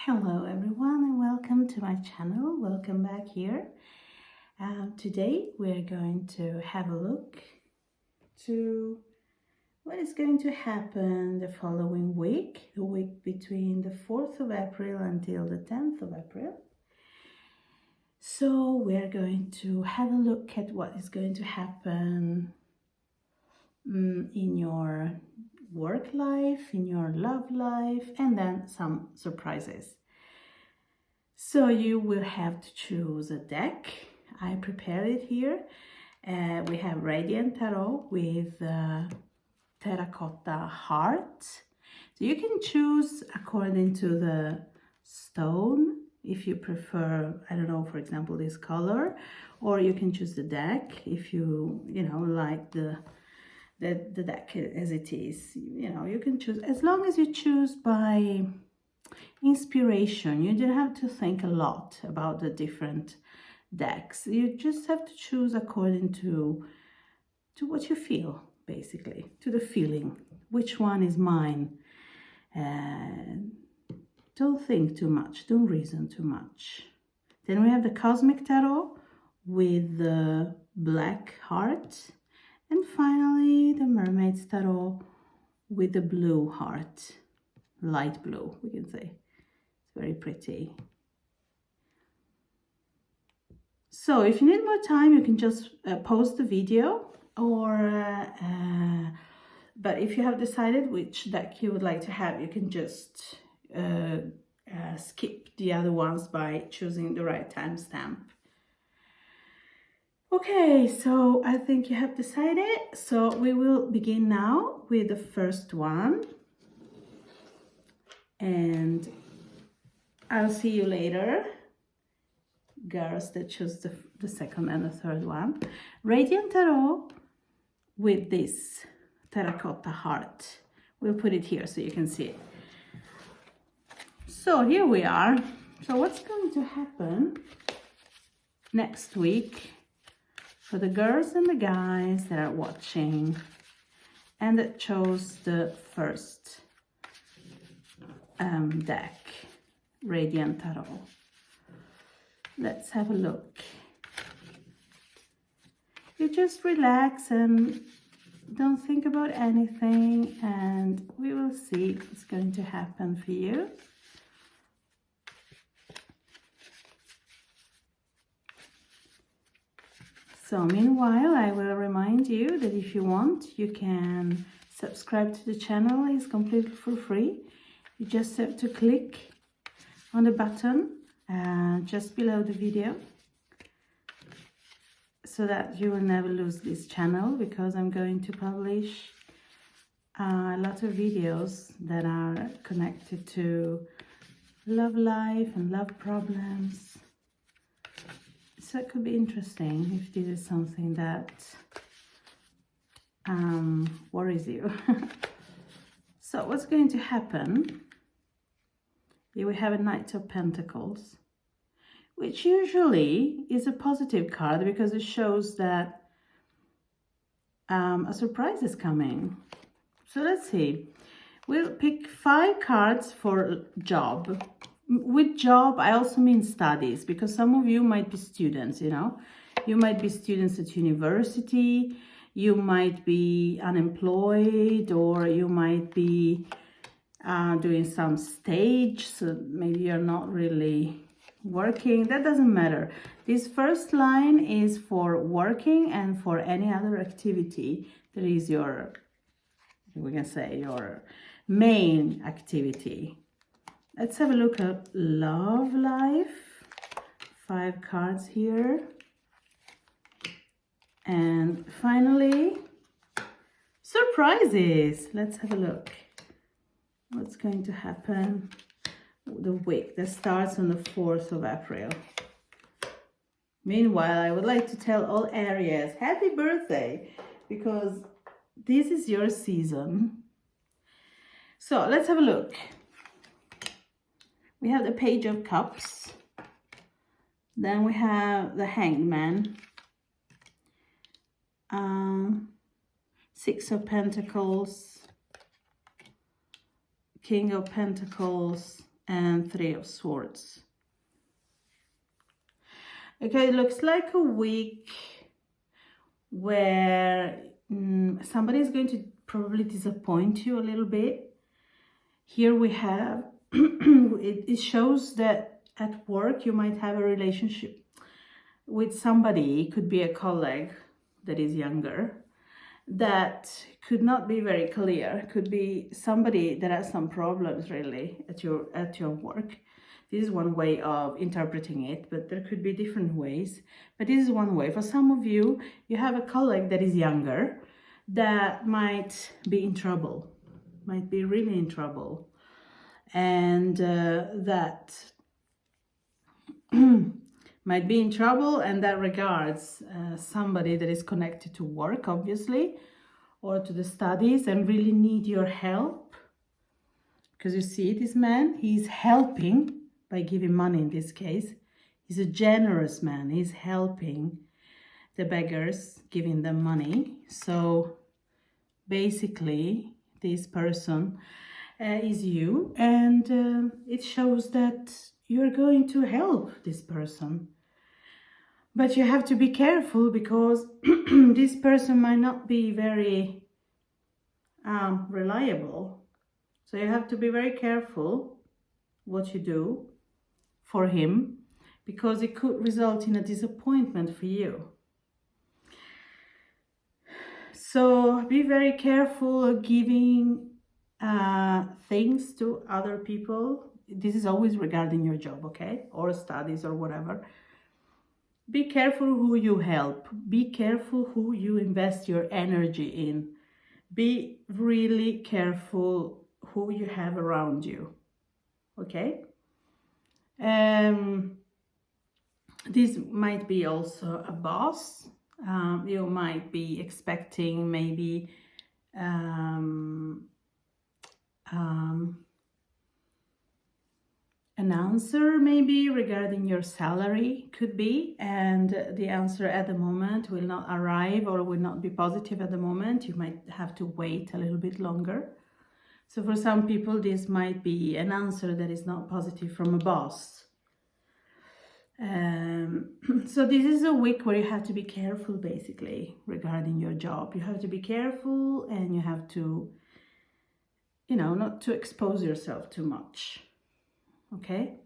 Hello everyone and welcome to my channel. Welcome back here. Today we're going to have a look to what is going to happen the following week, the week between the 4th of April until the 10th of April. So we're going to have a look at what is going to happen in your work life, in your love life, and then some surprises. So you will have to choose a deck. I prepared it here. We have Radiant Tarot with terracotta heart. So you can choose according to the stone, if you prefer, I don't know, for example, this color, or you can choose the deck if you like the deck as it is. You can choose, as long as you choose by inspiration. You don't have to think a lot about the different decks. You just have to choose according to what you feel, basically, to the feeling. Which one is mine? Don't think too much, don't reason too much. Then we have the Cosmic Tarot with the black heart. And finally, the Mermaid's Tarot with the blue heart, light blue, we can say. It's very pretty. So if you need more time, you can just pause the video, or but if you have decided which deck you would like to have, you can just skip the other ones by choosing the right timestamp. Okay, so I think you have decided. So we will begin now with the first one. And I'll see you later, girls that choose the second and the third one. Radiant Tarot with this terracotta heart. We'll put it here so you can see it. So here we are. So what's going to happen next week for the girls and the guys that are watching and that chose the first deck, Radiant Tarot? Let's have a look. You just relax and don't think about anything, and we will see what's going to happen for you. So meanwhile, I will remind you that if you want, you can subscribe to the channel. It's completely for free. You just have to click on the button just below the video, so that you will never lose this channel, because I'm going to publish a lot of videos that are connected to love life and love problems. So it could be interesting if this is something that worries you. So what's going to happen? Here we have a Knight of Pentacles, which usually is a positive card because it shows that a surprise is coming. So let's see. We'll pick 5 cards for job. With job, I also mean studies, because some of you might be students, You might be students at university, you might be unemployed, or you might be doing some stage, so maybe you're not really working. That doesn't matter. This first line is for working and for any other activity that is your, we can say, your main activity. Let's have a look at love life. 5 cards here. And finally, surprises. Let's have a look. What's going to happen the week that starts on the 4th of April. Meanwhile, I would like to tell all Aries, happy birthday, because this is your season. So let's have a look. We have the Page of Cups. Then we have the Hanged Man. 6 of Pentacles. King of Pentacles, and Three of Swords. Okay, it looks like a week where somebody is going to probably disappoint you a little bit. Here we have, it shows that at work you might have a relationship with somebody, it could be a colleague that is younger, that could not be very clear, could be somebody that has some problems really at your work. This is one way of interpreting it, but there could be different ways. But this is one way. For some of you, you have a colleague that is younger that might be in trouble, might be really in trouble. And that might be in trouble, and that regards somebody that is connected to work, obviously, or to the studies, and really need your help. Because you see, this man, he's helping by giving money in this case. He's a generous man. He's helping the beggars, giving them money. So basically, this person is you, and it shows that you're going to help this person. But you have to be careful because this person might not be very reliable. So you have to be very careful what you do for him, because it could result in a disappointment for you. So be very careful of giving things to other people. This is always regarding your job, okay? Or studies or whatever. Be careful who you help. Be careful who you invest your energy in. Be really careful who you have around you, okay? This might be also a boss. You might be expecting maybe an answer maybe regarding your salary, could be, and the answer at the moment will not arrive or will not be positive at the moment. You might have to wait a little bit longer. So for some people this might be an answer that is not positive from a boss. So this is a week where you have to be careful basically regarding your job. You have to be careful, and you have to, you know, not to expose yourself too much. Okay,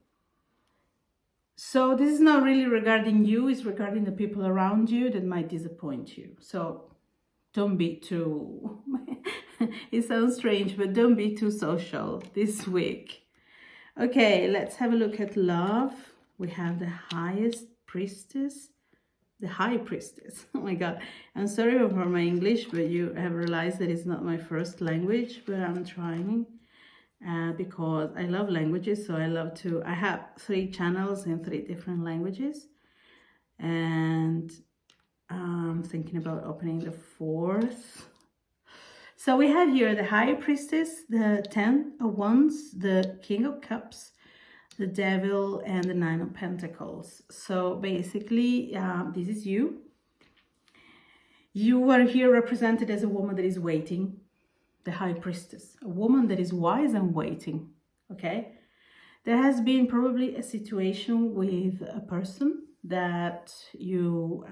so this is not really regarding you, it's regarding the people around you that might disappoint you. So don't be too it sounds strange, but don't be too social this week. Okay, let's have a look at love. We have the highest priestess, the high priestess. Oh my god, I'm sorry for my English, but you have realized that it's not my first language, but I'm trying. Because I love languages, so I have 3 channels in 3 different languages, and I'm thinking about opening the 4th. So we have here the High Priestess, the 10 of Wands, the King of Cups, the Devil, and the 9 of Pentacles. So basically, this is you. You are here represented as a woman that is waiting. The High Priestess, a woman that is wise and waiting, okay? There has been probably a situation with a person that you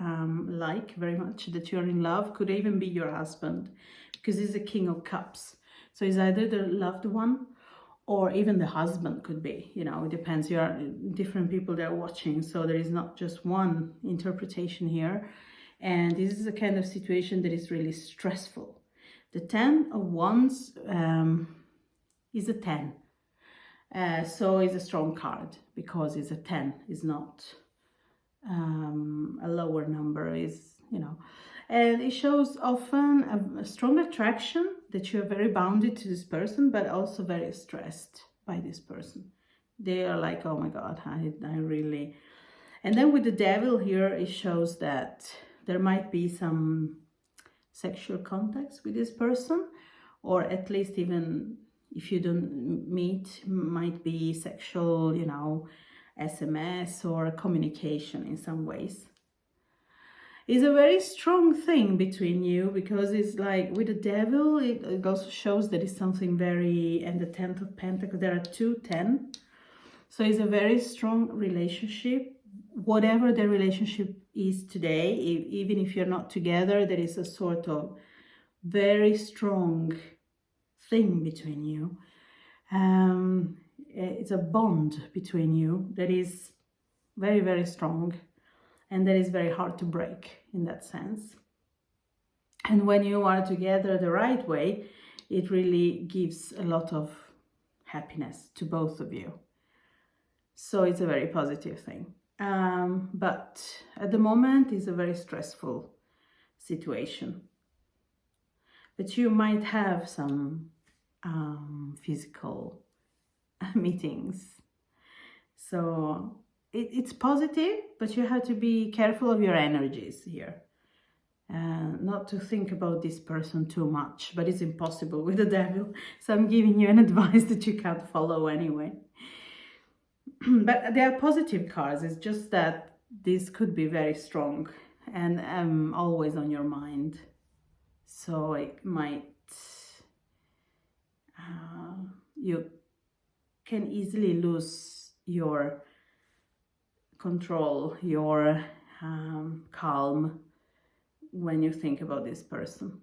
like very much, that you're in love, could even be your husband, because he's a King of Cups. So he's either the loved one or even the husband could be, you know, it depends. You are different people that are watching, so there is not just one interpretation here. And this is a kind of situation that is really stressful. The 10 of Wands is a 10. So it's a strong card because it's a 10. It's not a lower number, is, you know. And it shows often a strong attraction, that you are very bounded to this person, but also very stressed by this person. They are like, oh my God, I really... And then with the Devil here, it shows that there might be some sexual contacts with this person, or at least even if you don't meet, might be sexual, you know, SMS or communication in some ways. It's a very strong thing between you, because it's like with the Devil, it also shows that it's something very, and the 10th of Pentacles, there are 2 10. So it's a very strong relationship. Whatever the relationship is today, even if you're not together, there is a sort of very strong thing between you. It's a bond between you that is very, very strong, and that is very hard to break in that sense. And when you are together the right way, it really gives a lot of happiness to both of you. So it's a very positive thing. But at the moment, it's a very stressful situation. But you might have some physical meetings. So it's positive, but you have to be careful of your energies here. Not to think about this person too much, but it's impossible with the devil. So I'm giving you an advice that you can't follow anyway. But they are positive cards. It's just that this could be very strong and always on your mind. So it might, you can easily lose your control, your calm when you think about this person.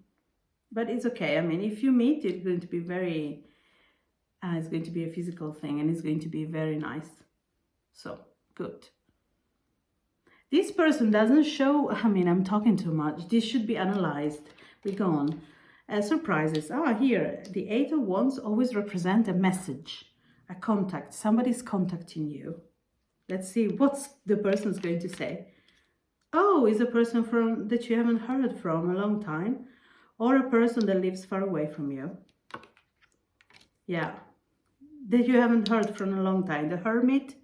But it's okay. I mean, if you meet, it's going to be very, it's going to be a physical thing, and it's going to be very nice. So, good. This person doesn't show, I mean, I'm talking too much. This should be analyzed. We go on. Surprises. Here, the Eight of Wands always represent a message, a contact. Somebody's contacting you. Let's see what the person's going to say. Oh, is a person that you haven't heard from a long time, or a person that lives far away from you. Yeah, that you haven't heard from a long time. The Hermit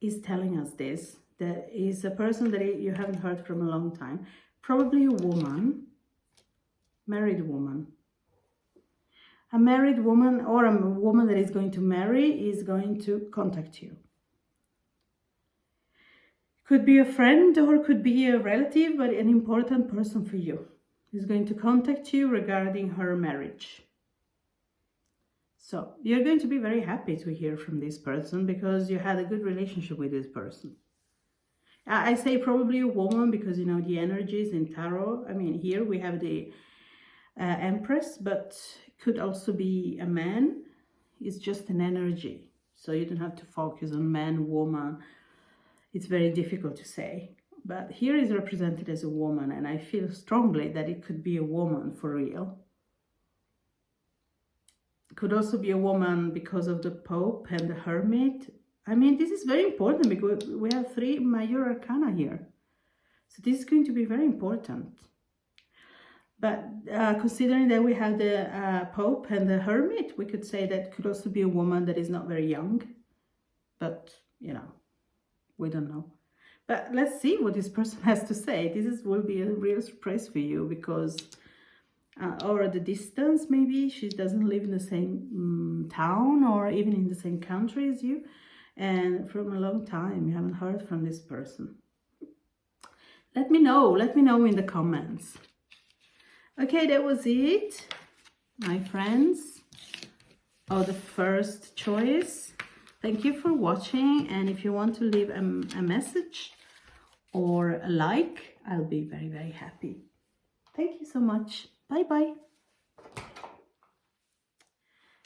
is telling us this. There is a person that you haven't heard from a long time. Probably a woman, married woman. A married woman or a woman that is going to marry is going to contact you. Could be a friend or could be a relative, but an important person for you is going to contact you regarding her marriage. So you're going to be very happy to hear from this person because you had a good relationship with this person. I say probably a woman because, you know, the energies in tarot. I mean, here we have the Empress, but could also be a man. It's just an energy. So you don't have to focus on man, woman. It's very difficult to say. But here is represented as a woman, and I feel strongly that it could be a woman for real. Could also be a woman because of the Pope and the Hermit. I mean, this is very important because we have 3 major arcana here. So this is going to be very important. But considering that we have the Pope and the Hermit, we could say that could also be a woman that is not very young. But, you know, we don't know. But let's see what this person has to say. This will be a real surprise for you because... or the distance, maybe she doesn't live in the same town or even in the same country as you, and from a long time you haven't heard from this person. Let me know in the comments. Okay, that was it, my friends. The first choice. Thank you for watching, and if you want to leave a message or a like, I'll be very, very happy. Thank you so much. Bye-bye.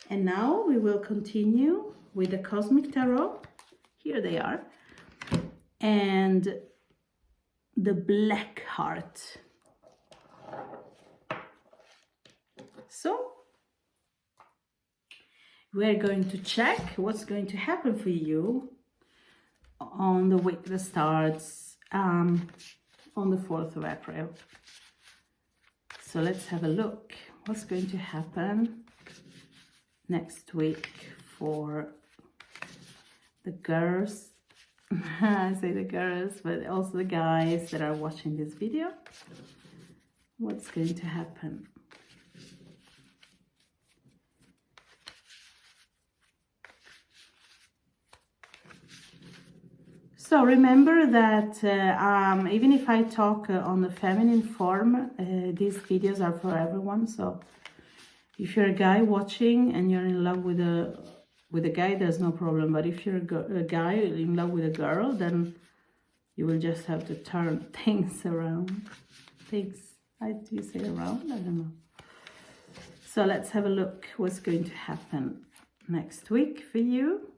And now we will continue with the Cosmic Tarot. Here they are. And the Black Heart. So, we're going to check what's going to happen for you on the week that starts on the 4th of April. So let's have a look. What's going to happen next week for the girls? I say the girls, but also the guys that are watching this video. What's going to happen? So remember that even if I talk on the feminine form, these videos are for everyone. So if you're a guy watching and you're in love with With a guy, there's no problem. But if you're a guy in love with a girl, then you will just have to turn things around. Things, how do you say around? I don't know. So let's have a look what's going to happen next week for you.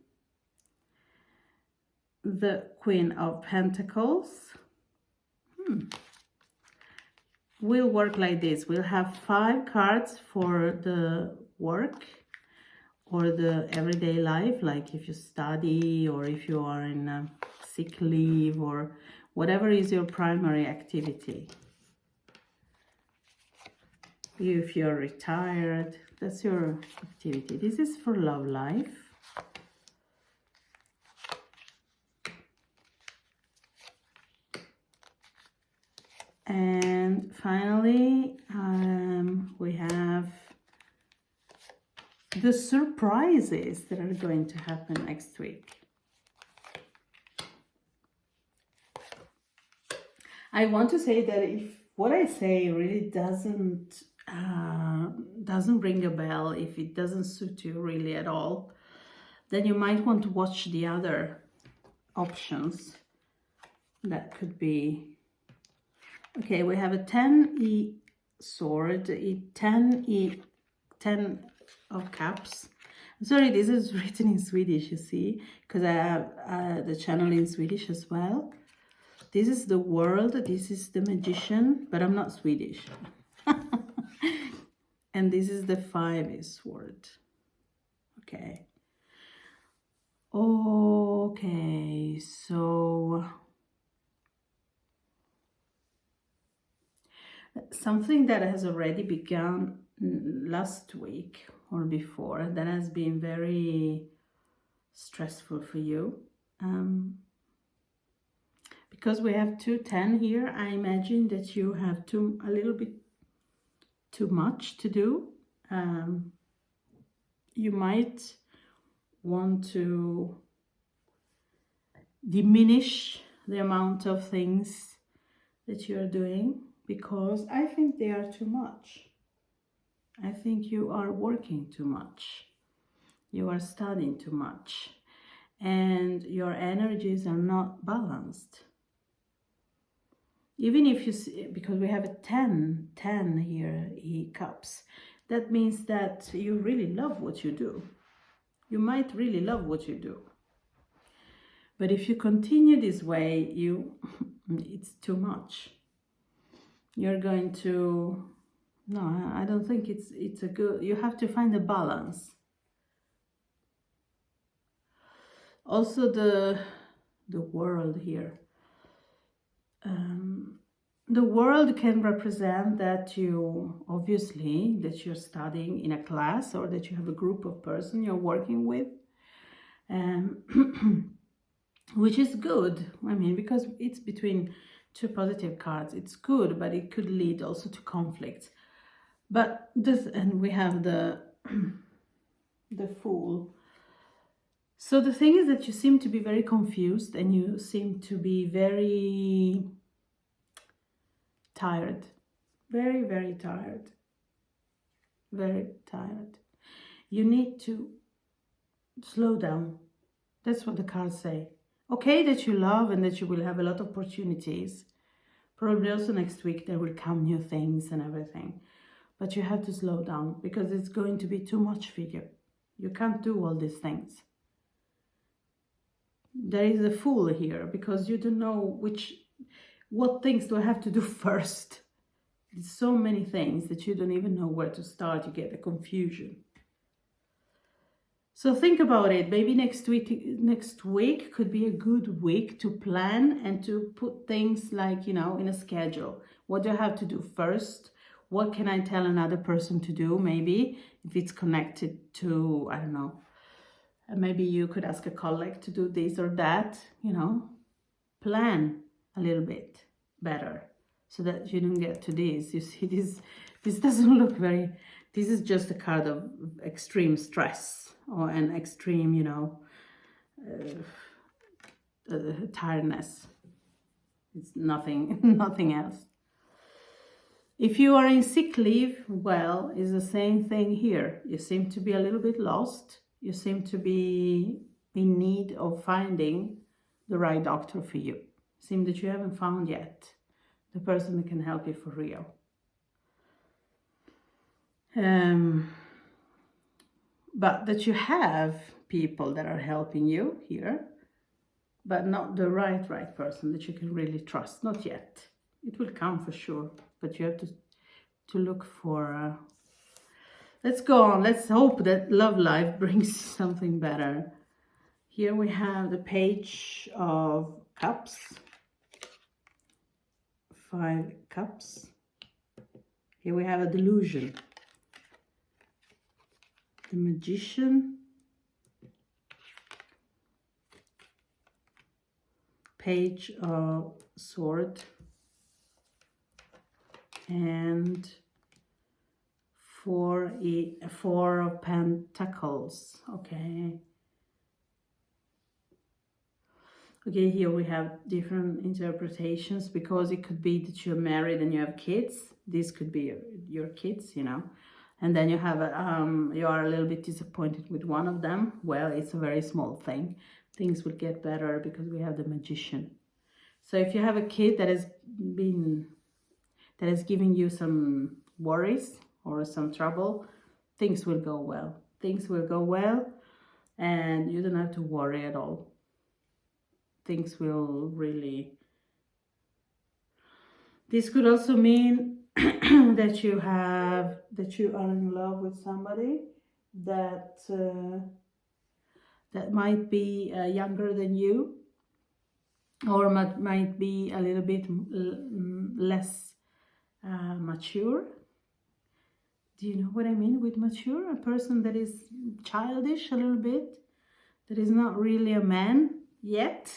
The Queen of Pentacles. We'll work like this. We'll have 5 cards for the work or the everyday life, like if you study or if you are in sick leave or whatever is your primary activity. If you're retired, that's your activity. This is for love life. And finally, we have the surprises that are going to happen next week. I want to say that if what I say really doesn't ring a bell, if it doesn't suit you really at all, then you might want to watch the other options. That could be, okay, we have a 10 sword, 10 of cups. Sorry, this is written in Swedish, you see, because I have the channel in Swedish as well. This is the world, this is the magician, but I'm not Swedish. And this is the 5 sword. Okay. Okay, so something that has already begun last week or before that has been very stressful for you. Because we have 210 here, I imagine that you have a little bit too much to do. You might want to diminish the amount of things that you are doing, because I think they are too much. I think you are working too much. You are studying too much. And your energies are not balanced. Even if you see, because we have a 10 here, cups, that means that you really love what you do. You might really love what you do. But if you continue this way, it's too much. You're going to, no, I don't think it's a good, you have to find a balance. Also the world here. The world can represent that that you're studying in a class, or that you have a group of person you're working with, which is good. I mean, because it's between 2 positive cards, it's good, but it could lead also to conflicts. But and we have the Fool. So the thing is that you seem to be very confused, and you seem to be very tired. Very, very tired. Very tired. You need to slow down. That's what the cards say. Okay, that you love and that you will have a lot of opportunities. Probably also next week there will come new things and everything. But you have to slow down, because it's going to be too much for you. You can't do all these things. There is a Fool here, because you don't know what things do I have to do first. There's so many things that you don't even know where to start. You get a confusion. So think about it. Maybe next week could be a good week to plan and to put things like, in a schedule. What do I have to do first? What can I tell another person to do? Maybe if it's connected to, I don't know, maybe you could ask a colleague to do this or that, plan a little bit better so that you don't get to this. You see, this doesn't look very, this is just a card of extreme stress or an extreme, tiredness. It's nothing else. If you are in sick leave, well, it's the same thing here. You seem to be a little bit lost. You seem to be in need of finding the right doctor for you. Seems that you haven't found yet the person that can help you for real. But that you have people that are helping you here, but not the right person that you can really trust. Not yet. It will come for sure, but you have to look for. Let's go on. Let's hope that love life brings something better. Here we have the Page of Cups. 5 cups. Here we have a delusion. The Magician. Page of Sword. And 4 of Pentacles. Okay. Okay, here we have different interpretations, because it could be that you're married and you have kids. This could be your kids, you know. And then you have you are a little bit disappointed with one of them. Well, it's a very small thing. Things will get better because we have the Magician. So if you have a kid that has giving you some worries or some trouble, things will go well. Things will go well, and you don't have to worry at all. Things will really... This could also mean that you are in love with somebody that might be younger than you, or might be a little bit less mature. Do you know what I mean with mature? A person that is childish a little bit, that is not really a man yet,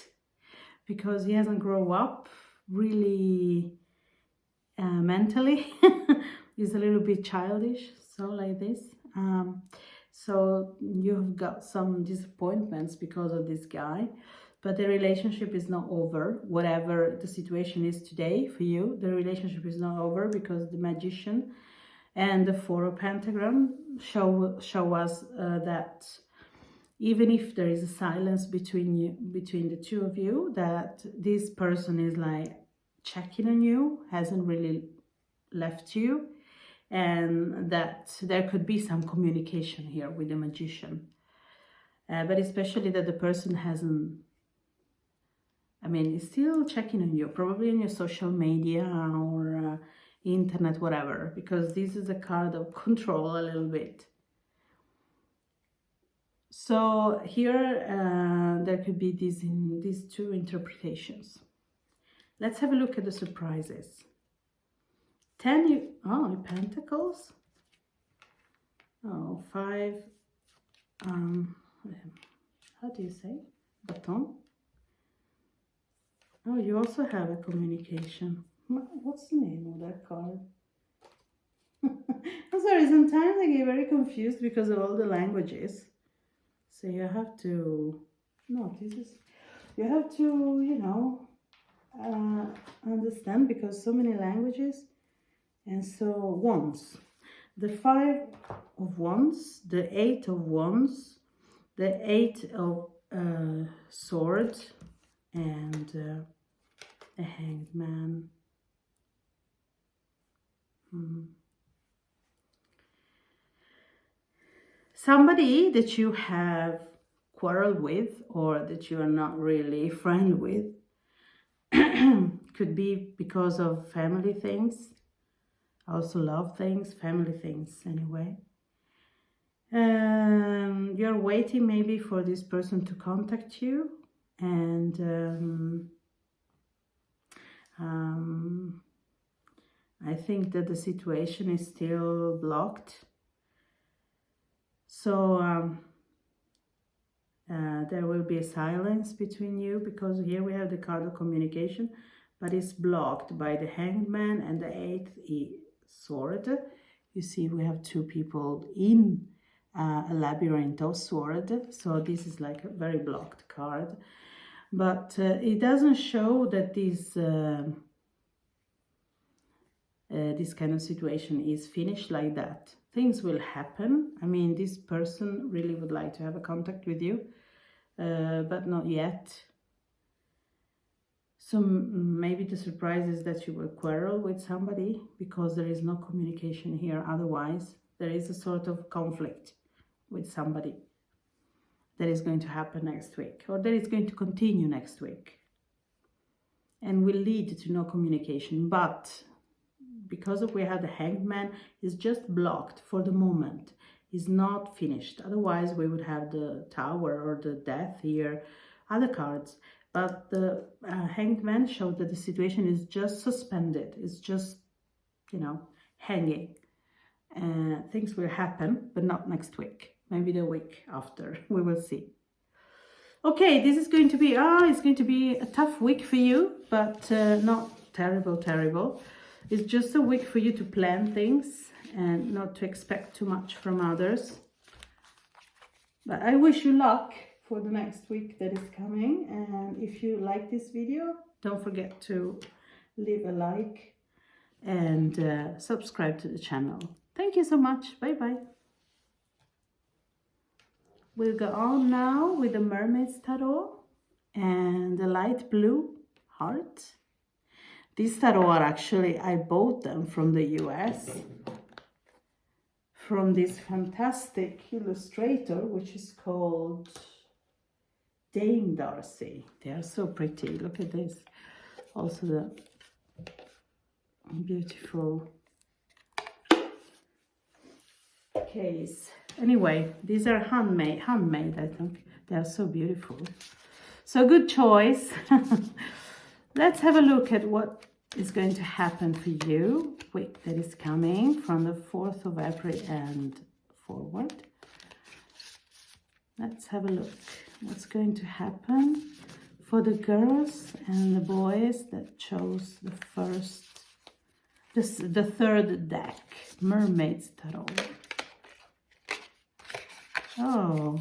because he hasn't grown up really mentally. He's a little bit childish, so like this. So you've got some disappointments because of this guy, but the relationship is not over. Whatever the situation is today for you, the relationship is not over, because the Magician and the 4 of Pentacles show us that even if there is a silence between the two of you, that this person is like checking on you, hasn't really left you, and that there could be some communication here with the Magician. But especially that the person hasn't, is still checking on you, probably on your social media or internet, whatever, because this is a card of control a little bit. So here there could be these two interpretations. Let's have a look at the surprises. 10 of Pentacles. 5. How do you say? Baton. Oh, you also have a communication. What's the name of that card? I'm sorry, sometimes I get very confused because of all the languages. So you have to, you have to, understand, because so many languages. And so Wands, the 5 of Wands, the 8 of Wands, the 8 of Swords, and a Hanged Man. Somebody that you have quarreled with, or that you are not really friend with, could be because of family things, also love things, family things anyway. You're waiting maybe for this person to contact you, and I think that the situation is still blocked. So there will be a silence between you, because here we have the card of communication, but it's blocked by the Hanged Man and the 8th sword. You see, we have two people in a labyrinth of sword, so this is like a very blocked card. But it doesn't show that this kind of situation is finished like that. things will happen. I mean, this person really would like to have a contact with you, but not yet. So maybe the surprise is that you will quarrel with somebody because there is no communication here. Otherwise, there is a sort of conflict with somebody that is going to happen next week, or that is going to continue next week and will lead to no communication. But because of we have the Hanged Man, is just blocked for the moment, is not finished. Otherwise we would have the Tower or the Death here, other cards. But the Hanged Man showed that the situation is just suspended. It's just, you know, hanging. Things will happen, but not next week. Maybe the week after. We will see. Okay, this is going to be, it's going to be a tough week for you, but not terrible. It's just a week for you to plan things and not to expect too much from others. But I wish you luck for the next week that is coming. And if you like this video, don't forget to leave a like and subscribe to the channel. Thank you so much. Bye-bye. We'll go on now with the Mermaid's Tarot and the light blue heart. These tarot are actually, I bought them from the US, from this fantastic illustrator, which is called Dame Darcy. They are so pretty. Look at this. Also the beautiful case. Anyway, these are handmade, I think. They are so beautiful. So good choice. Let's have a look at what is going to happen for you, week that is coming from the 4th of April and forward. Let's have a look. What's going to happen for the girls and the boys that chose the third deck, Mermaid's Tarot. Oh,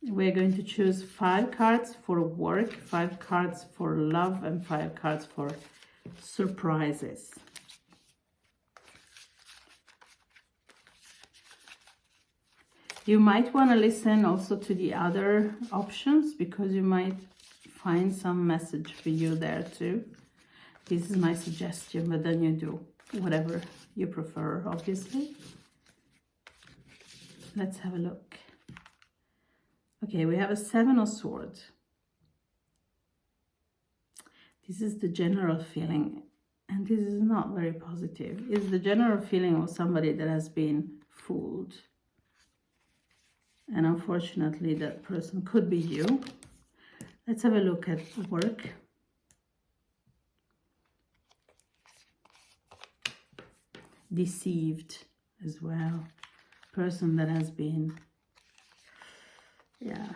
we're going to choose 5 cards for work, 5 cards for love, and 5 cards for surprises. You might want to listen also to the other options because you might find some message for you there too. This is my suggestion, but then you do whatever you prefer, obviously. Let's have a look. Okay, we have a 7 of Swords. This is the general feeling, and this is not very positive. It's the general feeling of somebody that has been fooled. And unfortunately, that person could be you. Let's have a look at work. Deceived as well. Person that has been, yeah,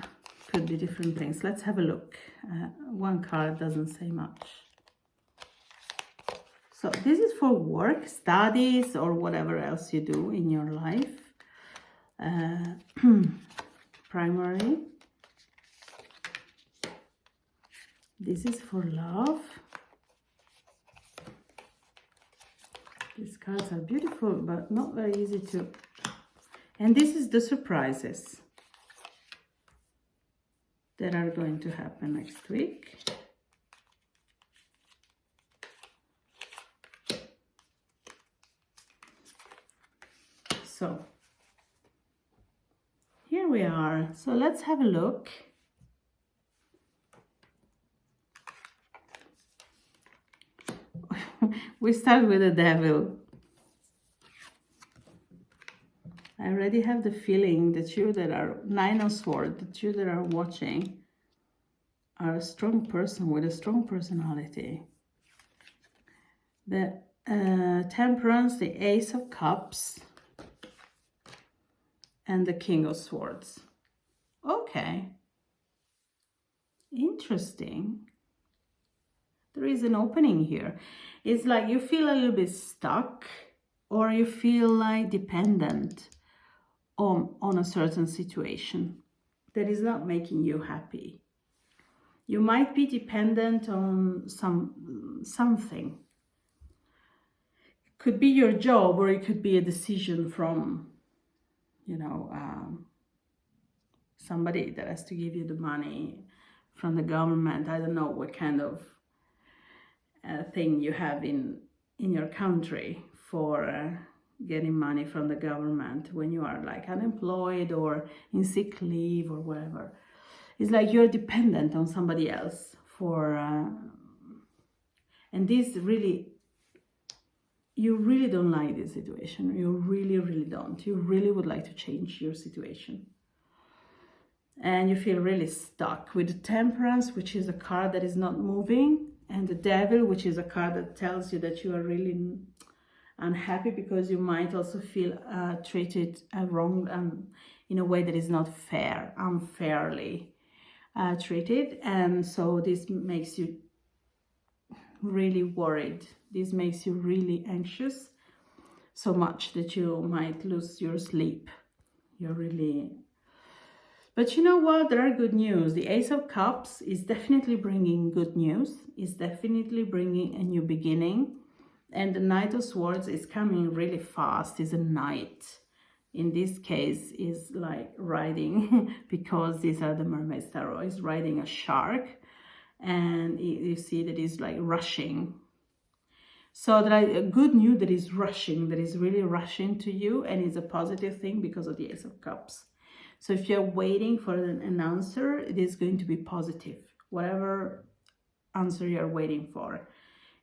could be different things. Let's have a look. One card doesn't say much. So this is for work, studies, or whatever else you do in your life. Primary. This is for love. These cards are beautiful, but not very easy to... And this is the surprises that are going to happen next week. So, here we are. So let's have a look. We start with the Devil. I already have the feeling that you that are 9 of Swords, that you that are watching are a strong person with a strong personality. The Temperance, the Ace of Cups, and the King of Swords. Okay. Interesting. There is an opening here. It's like you feel a little bit stuck, or you feel like dependent on a certain situation that is not making you happy. You might be dependent on something. Could be your job, or it could be a decision from, somebody that has to give you the money from the government. I don't know what kind of thing you have in your country for getting money from the government when you are like unemployed or in sick leave or whatever. It's like you're dependent on somebody else for and this really, you really don't like this situation. You really don't. You really would like to change your situation. And you feel really stuck with the Temperance, which is a card that is not moving, and the Devil, which is a card that tells you that you are really unhappy because you might also feel treated wrong in a way that is not fair, unfairly treated. And so this makes you really worried. This makes you really anxious, so much that you might lose your sleep. You're really... But you know what? There are good news. The Ace of Cups is definitely bringing good news. It's definitely bringing a new beginning. And the Knight of Swords is coming really fast. It's a knight. In this case, is like riding, because these are the Mermaid's Tarot, is riding a shark. And you see that it's like rushing. So there are good news that is rushing, that is really rushing to you, and it's a positive thing because of the Ace of Cups. So if you're waiting for an answer, it is going to be positive, whatever answer you're waiting for.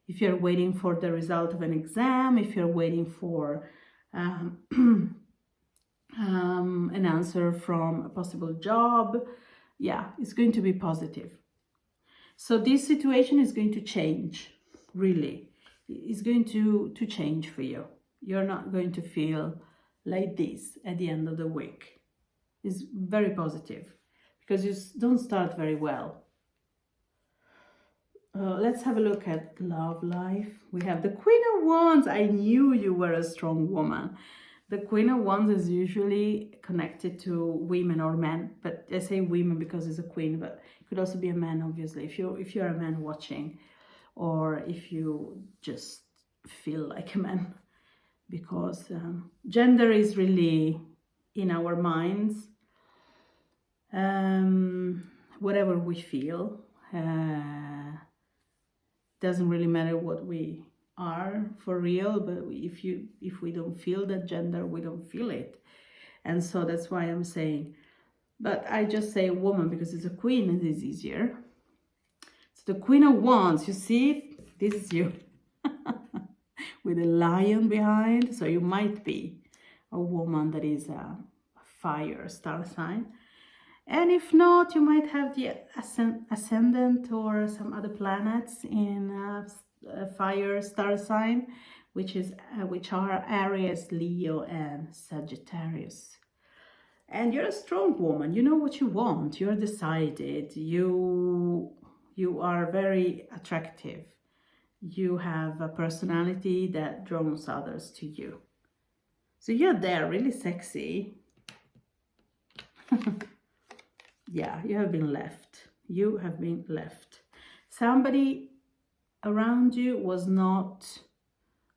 If you're waiting for the result of an exam, if you're waiting for an answer from a possible job, yeah, it's going to be positive. So this situation is going to change, really. It's going to change for you. You're not going to feel like this at the end of the week. It's very positive because you don't start very well. Let's have a look at love life. We have the Queen of Wands. I knew you were a strong woman. The Queen of Wands is usually connected to women or men, but I say women because it's a queen, but it could also be a man, obviously. If you're a man watching, or if you just feel like a man, because gender is really in our minds. Whatever we feel, doesn't really matter what we are for real, but if we don't feel that gender, we don't feel it. And so that's why I'm saying, but I just say woman because it's a queen and it's easier. So the Queen of Wands, you see, this is you with a lion behind. So you might be a woman that is a fire star sign. And if not, you might have the ascendant or some other planets in a fire star sign, which are Aries, Leo, and Sagittarius. And you're a strong woman. You know what you want. You're decided. You are very attractive. You have a personality that draws others to you. So you're there, really sexy. Yeah, you have been left. You have been left. Somebody around you was not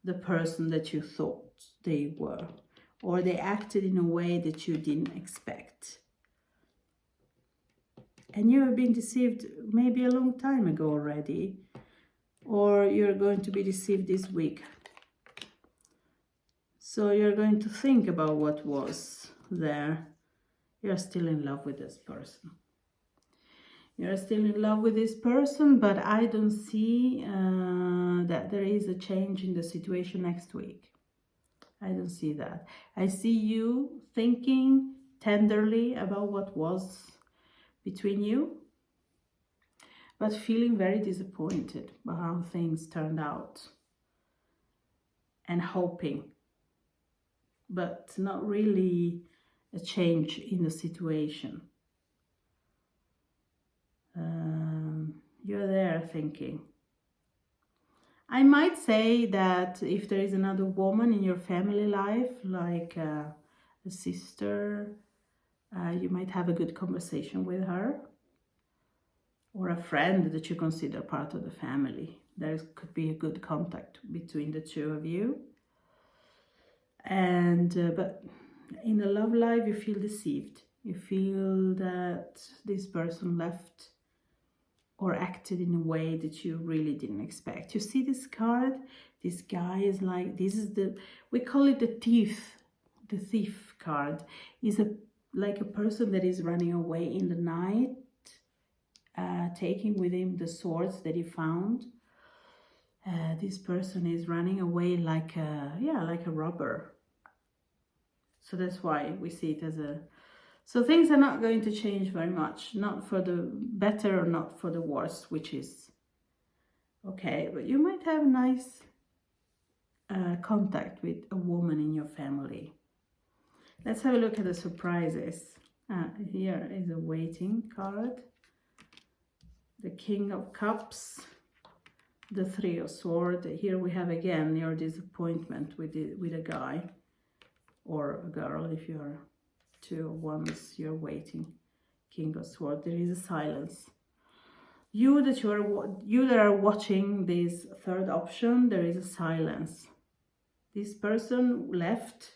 the person that you thought they were, or they acted in a way that you didn't expect. And you have been deceived maybe a long time ago already, or you're going to be deceived this week. So you're going to think about what was there. You're still in love with this person. You're still in love with this person, but I don't see that there is a change in the situation next week. I don't see that. I see you thinking tenderly about what was between you, but feeling very disappointed by how things turned out. And hoping, but not really a change in the situation. You're there thinking. I might say that if there is another woman in your family life, like a sister, you might have a good conversation with her, or a friend that you consider part of the family. There could be a good contact between the two of you. And but in a love life, you feel deceived. You feel that this person left or acted in a way that you really didn't expect. You see this card? This guy is like, this is we call it the thief card. Is like a person that is running away in the night, taking with him the swords that he found. This person is running away like a robber. So that's why we see it as a... So things are not going to change very much, not for the better or not for the worse, which is okay. But you might have nice contact with a woman in your family. Let's have a look at the surprises. Here is a waiting card. The King of Cups. The Three of Swords. Here we have again your disappointment with a guy or a girl. If you're two ones, you're waiting. King of Swords. There is a silence. You that are watching this third option, there is a silence. This person left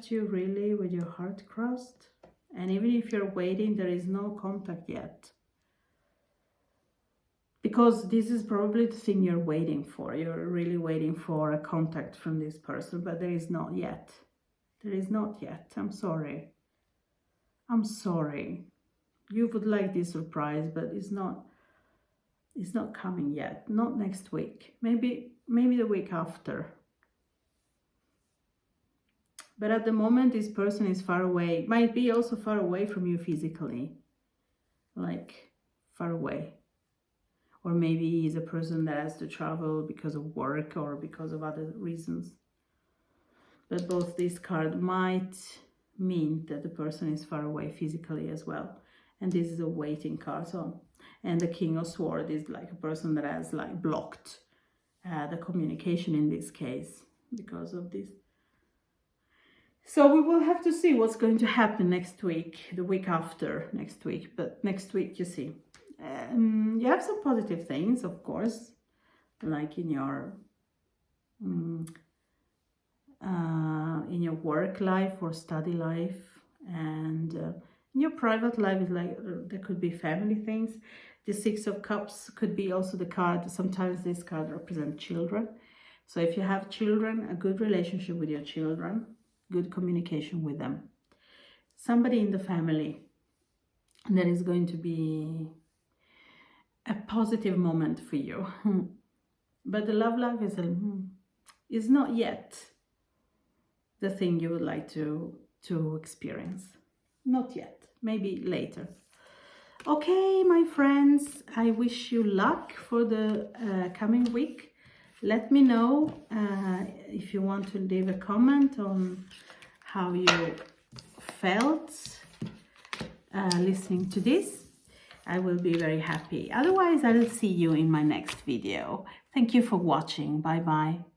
you really with your heart crossed, and even if you're waiting, there is no contact yet. Because this is probably the thing you're waiting for. You're really waiting for a contact from this person, but there is not yet. There is not yet. I'm sorry. I'm sorry. You would like this surprise, but it's not coming yet. Not next week. Maybe the week after. But at the moment, this person is far away. Might be also far away from you physically. Like, far away. Or maybe he's a person that has to travel because of work or because of other reasons. But both this card might mean that the person is far away physically as well. And this is a waiting card. So, and the King of Swords is like a person that has like blocked the communication in this case because of this. So we will have to see what's going to happen next week, the week after next week. But next week, you see. You have some positive things, of course, like in your work life or study life, and in your private life, is like there could be family things. The Six of Cups could be also the card. Sometimes this card represents children. So if you have children, a good relationship with your children, good communication with them. Somebody in the family that is going to be a positive moment for you. But the love life is not yet the thing you would like to experience. Not yet. Maybe later. Okay, my friends, I wish you luck for the coming week. Let me know if you want to leave a comment on how you felt listening to this. I will be very happy. Otherwise, I will see you in my next video. Thank you for watching. Bye bye.